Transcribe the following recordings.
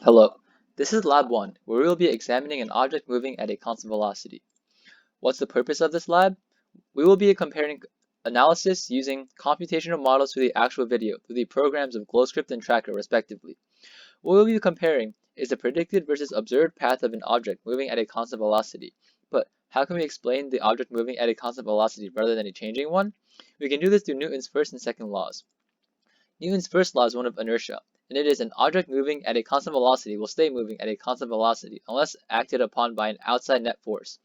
Hello, this is Lab 1, where we will be examining an object moving at a constant velocity. What's the purpose of this lab? We will be comparing analysis using computational models to the actual video through the programs of GlowScript and Tracker, respectively. What we will be comparing is the predicted versus observed path of an object moving at a constant velocity. But how can we explain the object moving at a constant velocity rather than a changing one? We can do this through Newton's first and second laws. Newton's first law is one of inertia, and it is an object moving at a constant velocity will stay moving at a constant velocity unless acted upon by an outside net force.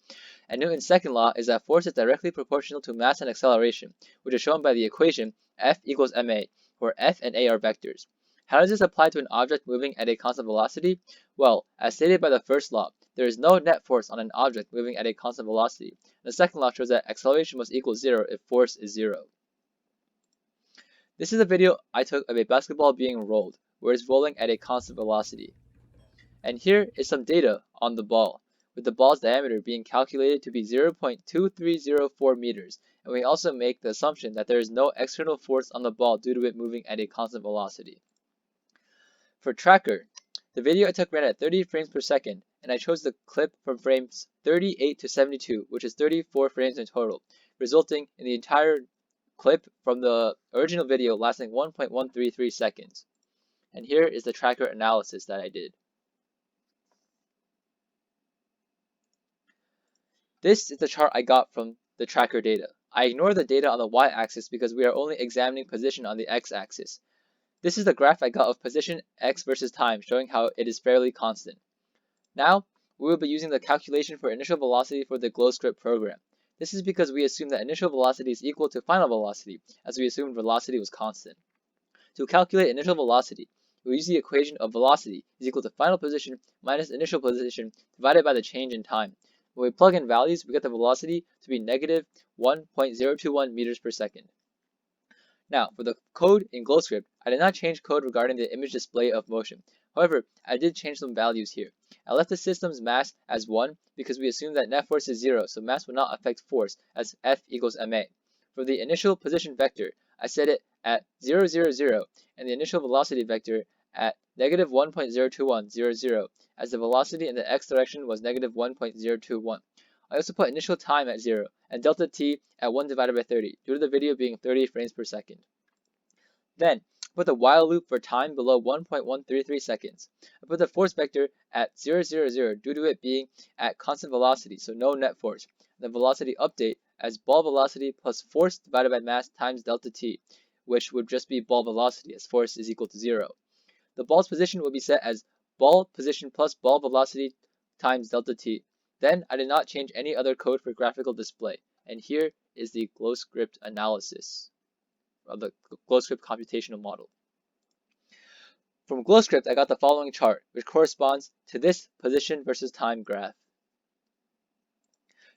And Newton's second law is that force is directly proportional to mass and acceleration, which is shown by the equation F equals ma, where F and a are vectors. How does this apply to an object moving at a constant velocity? Well, as stated by the first law, there is no net force on an object moving at a constant velocity. The second law shows that acceleration must equal zero if force is zero. This is a video I took of a basketball being rolled, where it's rolling at a constant velocity. And here is some data on the ball, with the ball's diameter being calculated to be 0.2304 meters, and we also make the assumption that there is no external force on the ball due to it moving at a constant velocity. For Tracker, the video I took ran at 30 frames per second, and I chose the clip from frames 38 to 72, which is 34 frames in total, resulting in the entire clip from the original video lasting 1.133 seconds. And here is the Tracker analysis that I did. This is the chart I got from the Tracker data. I ignore the data on the y-axis because we are only examining position on the x-axis. This is the graph I got of position x versus time, showing how it is fairly constant. Now, we will be using the calculation for initial velocity for the GlowScript program. This is because we assume that initial velocity is equal to final velocity, as we assumed velocity was constant. To calculate initial velocity, we use the equation of velocity is equal to final position minus initial position divided by the change in time. When we plug in values, we get the velocity to be negative 1.021 meters per second. Now, for the code in GlowScript, I did not change code regarding the image display of motion. However, I did change some values here. I left the system's mass as 1 because we assumed that net force is 0, so mass would not affect force, as F equals ma. For the initial position vector, I set it at 0, 0, 0, and the initial velocity vector at negative 1.02100, as the velocity in the x direction was negative 1.021. I also put initial time at 0 and delta t at 1 divided by 30, due to the video being 30 frames per second. Then, put the while loop for time below 1.133 seconds. I put the force vector at 0, 0, 0 due to it being at constant velocity, so no net force. The velocity update as ball velocity plus force divided by mass times delta t, which would just be ball velocity as force is equal to 0. The ball's position will be set as ball position plus ball velocity times delta t. Then I did not change any other code for graphical display. And here is the GlowScript analysis of the GlowScript computational model. From GlowScript, I got the following chart, which corresponds to this position versus time graph.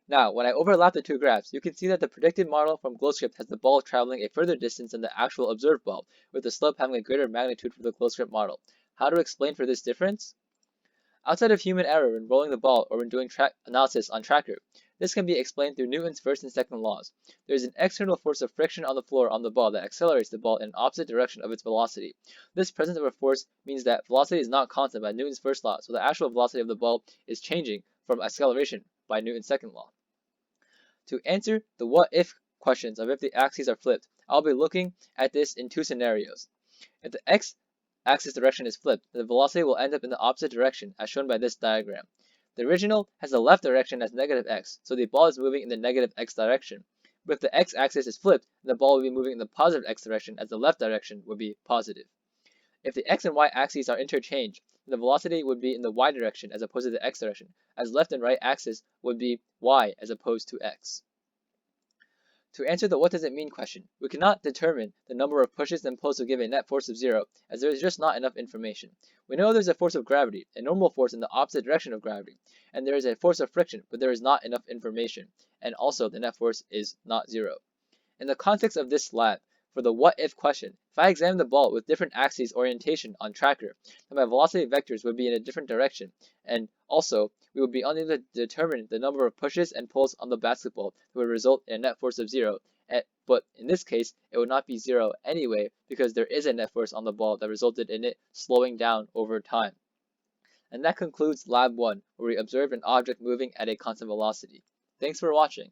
Now, when I overlap the two graphs, you can see that the predicted model from GlowScript has the ball traveling a further distance than the actual observed ball, with the slope having a greater magnitude for the GlowScript model. How to explain for this difference? Outside of human error when rolling the ball or when doing analysis on Tracker, this can be explained through Newton's first and second laws. There is an external force of friction on the floor on the ball that accelerates the ball in an opposite direction of its velocity. This presence of a force means that velocity is not constant by Newton's first law, so the actual velocity of the ball is changing from acceleration by Newton's second law. To answer the what-if questions of if the axes are flipped, I'll be looking at this in two scenarios. If the x-axis direction is flipped, the velocity will end up in the opposite direction, as shown by this diagram. The original has the left direction as negative x, so the ball is moving in the negative x direction. But if the x-axis is flipped, the ball will be moving in the positive x direction, as the left direction would be positive. If the x and y axes are interchanged, the velocity would be in the y direction as opposed to the x direction, as left and right axis would be y as opposed to x. To answer the what does it mean question, we cannot determine the number of pushes and pulls to give a net force of 0, as there is just not enough information. We know there's a force of gravity, a normal force in the opposite direction of gravity, and there is a force of friction, but there is not enough information, and also the net force is not 0. In the context of this lab, for the what-if question, if I examine the ball with different axes orientation on Tracker, then my velocity vectors would be in a different direction, and also we would be unable to determine the number of pushes and pulls on the basketball that would result in a net force of 0, but in this case, it would not be 0 anyway because there is a net force on the ball that resulted in it slowing down over time. And that concludes Lab 1, where we observed an object moving at a constant velocity. Thanks for watching.